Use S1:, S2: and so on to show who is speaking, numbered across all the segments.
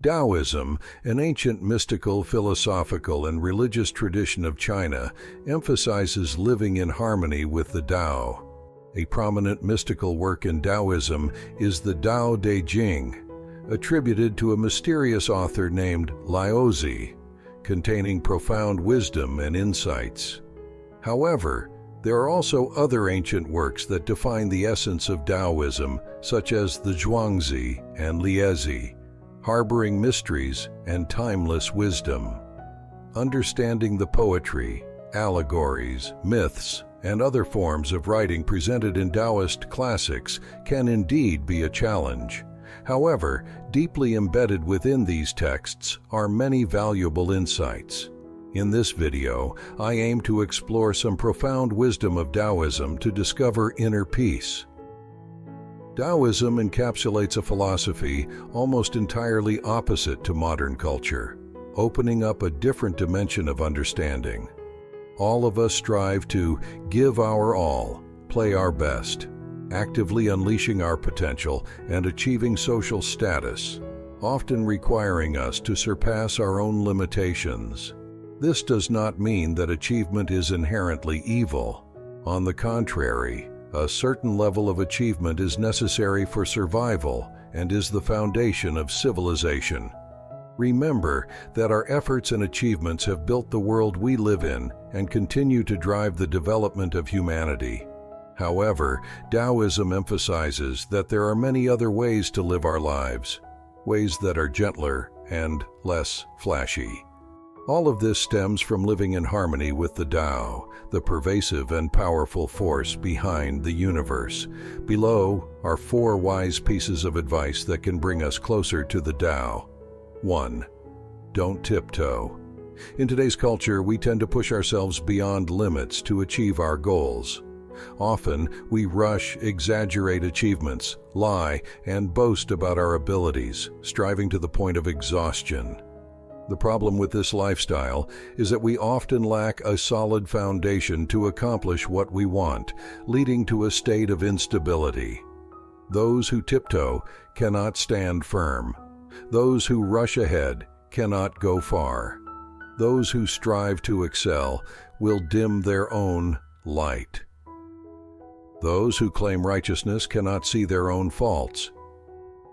S1: Taoism, an ancient mystical, philosophical, and religious tradition of China, emphasizes living in harmony with the Tao. A prominent mystical work in Taoism is the Tao Te Ching, attributed to a mysterious author named Laozi, containing profound wisdom and insights. However, there are also other ancient works that define the essence of Taoism, such as the Zhuangzi and Liezi, harboring mysteries and timeless wisdom. Understanding the poetry, allegories, myths, and other forms of writing presented in Taoist classics can indeed be a challenge. However, deeply embedded within these texts are many valuable insights. In this video, I aim to explore some profound wisdom of Taoism to discover inner peace. Taoism encapsulates a philosophy almost entirely opposite to modern culture, opening up a different dimension of understanding. All of us strive to give our all, play our best, actively unleashing our potential and achieving social status, often requiring us to surpass our own limitations. This does not mean that achievement is inherently evil. On the contrary, a certain level of achievement is necessary for survival and is the foundation of civilization. Remember that our efforts and achievements have built the world we live in and continue to drive the development of humanity. However, Taoism emphasizes that there are many other ways to live our lives, ways that are gentler and less flashy. All of this stems from living in harmony with the Tao, the pervasive and powerful force behind the universe. Below are 4 wise pieces of advice that can bring us closer to the Tao. 1. Don't tiptoe. In today's culture, we tend to push ourselves beyond limits to achieve our goals. Often, we rush, exaggerate achievements, lie, and boast about our abilities, striving to the point of exhaustion. The problem with this lifestyle is that we often lack a solid foundation to accomplish what we want, leading to a state of instability. Those who tiptoe cannot stand firm. Those who rush ahead cannot go far. Those who strive to excel will dim their own light. Those who claim righteousness cannot see their own faults.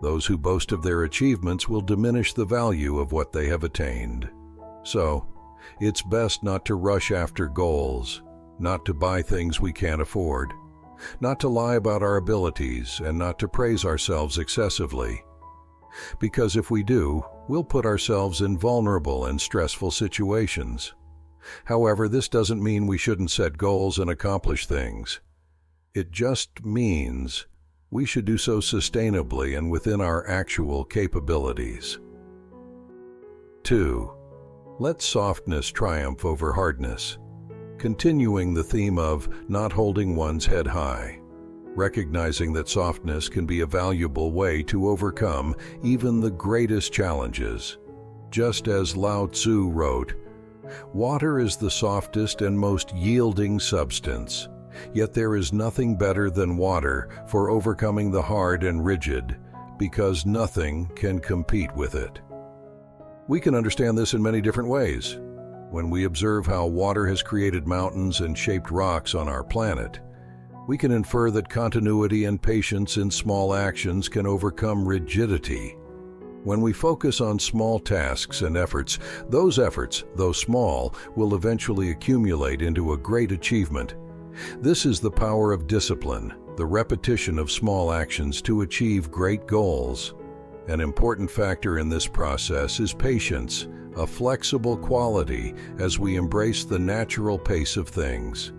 S1: Those who boast of their achievements will diminish the value of what they have attained. So, it's best not to rush after goals, not to buy things we can't afford, not to lie about our abilities, and not to praise ourselves excessively. Because if we do, we'll put ourselves in vulnerable and stressful situations. However, this doesn't mean we shouldn't set goals and accomplish things. It just means we should do so sustainably and within our actual capabilities. 2. Let softness triumph over hardness. Continuing the theme of not holding one's head high, recognizing that softness can be a valuable way to overcome even the greatest challenges. Just as Lao Tzu wrote, "Water is the softest and most yielding substance. Yet there is nothing better than water for overcoming the hard and rigid, because nothing can compete with it." We can understand this in many different ways. When we observe how water has created mountains and shaped rocks on our planet, we can infer that continuity and patience in small actions can overcome rigidity. When we focus on small tasks and efforts, those efforts, though small, will eventually accumulate into a great achievement. This is the power of discipline, the repetition of small actions to achieve great goals. An important factor in this process is patience, a flexible quality as we embrace the natural pace of things.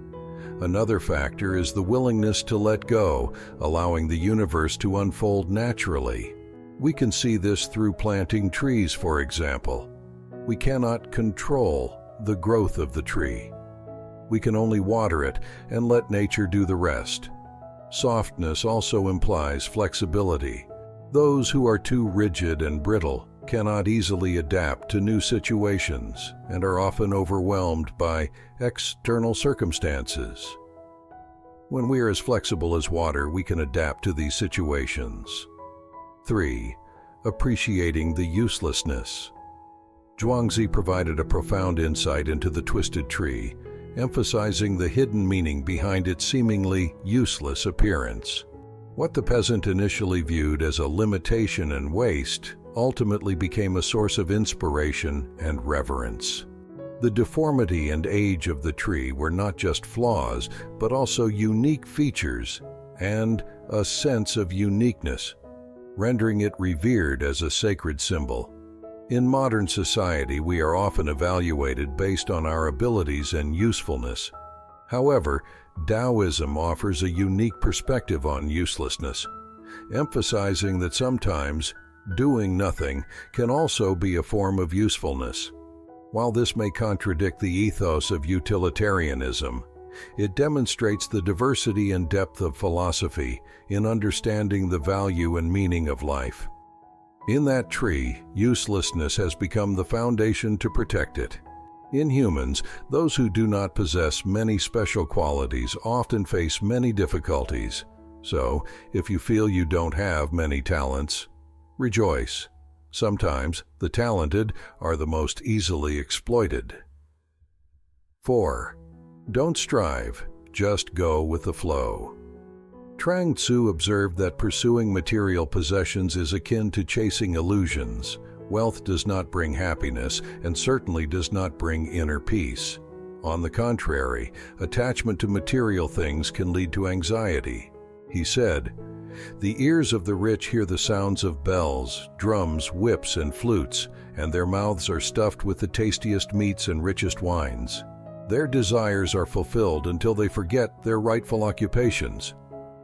S1: Another factor is the willingness to let go, allowing the universe to unfold naturally. We can see this through planting trees, for example. We cannot control the growth of the tree. We can only water it and let nature do the rest. Softness also implies flexibility. Those who are too rigid and brittle cannot easily adapt to new situations and are often overwhelmed by external circumstances. When we are as flexible as water, we can adapt to these situations. 3. appreciating the uselessness. Zhuangzi provided a profound insight into the twisted tree, emphasizing the hidden meaning behind its seemingly useless appearance. What the peasant initially viewed as a limitation and waste ultimately became a source of inspiration and reverence. The deformity and age of the tree were not just flaws, but also unique features and a sense of uniqueness, rendering it revered as a sacred symbol. In modern society, we are often evaluated based on our abilities and usefulness. However, Taoism offers a unique perspective on uselessness, emphasizing that sometimes doing nothing can also be a form of usefulness. While this may contradict the ethos of utilitarianism, it demonstrates the diversity and depth of philosophy in understanding the value and meaning of life. In that tree, uselessness has become the foundation to protect it. In humans, those who do not possess many special qualities often face many difficulties. So, if you feel you don't have many talents, rejoice. Sometimes, the talented are the most easily exploited. 4. Don't strive, just go with the flow. Chuang Tzu observed that pursuing material possessions is akin to chasing illusions. Wealth does not bring happiness and certainly does not bring inner peace. On the contrary, attachment to material things can lead to anxiety. He said, "The ears of the rich hear the sounds of bells, drums, whips, and flutes, and their mouths are stuffed with the tastiest meats and richest wines. Their desires are fulfilled until they forget their rightful occupations,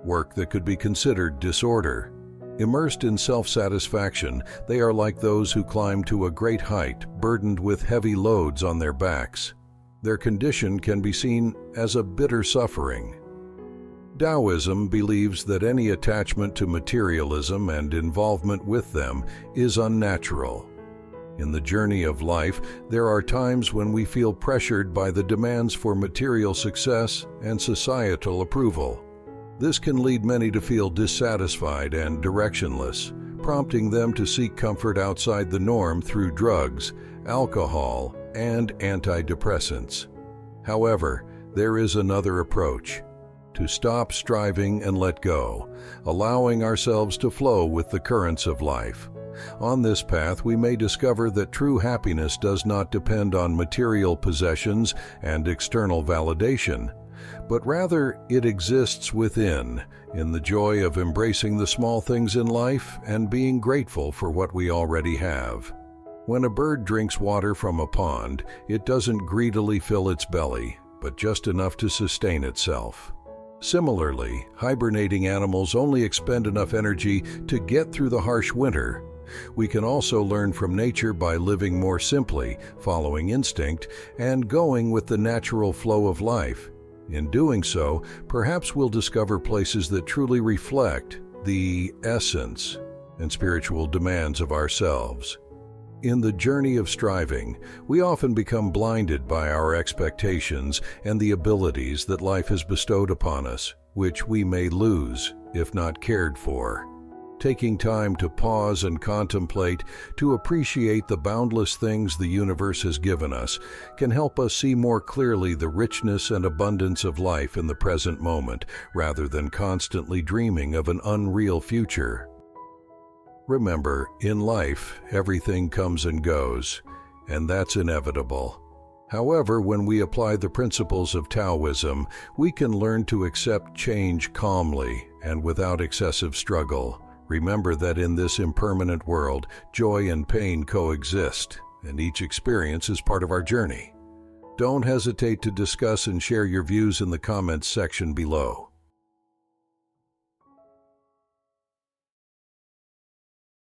S1: work that could be considered disorder. Immersed in self-satisfaction, they are like those who climb to a great height, burdened with heavy loads on their backs. Their condition can be seen as a bitter suffering." Taoism believes that any attachment to materialism and involvement with them is unnatural. In the journey of life, there are times when we feel pressured by the demands for material success and societal approval. This can lead many to feel dissatisfied and directionless, prompting them to seek comfort outside the norm through drugs, alcohol, and antidepressants. However, there is another approach: to stop striving and let go, allowing ourselves to flow with the currents of life. On this path, we may discover that true happiness does not depend on material possessions and external validation, but rather it exists within, in the joy of embracing the small things in life and being grateful for what we already have. When a bird drinks water from a pond, it doesn't greedily fill its belly, but just enough to sustain itself. Similarly, hibernating animals only expend enough energy to get through the harsh winter. We can also learn from nature by living more simply, following instinct, and going with the natural flow of life. In doing so, perhaps we'll discover places that truly reflect the essence and spiritual demands of ourselves. In the journey of striving, we often become blinded by our expectations and the abilities that life has bestowed upon us, which we may lose if not cared for. Taking time to pause and contemplate, to appreciate the boundless things the universe has given us, can help us see more clearly the richness and abundance of life in the present moment, rather than constantly dreaming of an unreal future. Remember, in life, everything comes and goes, and that's inevitable. However, when we apply the principles of Taoism, we can learn to accept change calmly and without excessive struggle. Remember that in this impermanent world, joy and pain coexist, and each experience is part of our journey. Don't hesitate to discuss and share your views in the comments section below.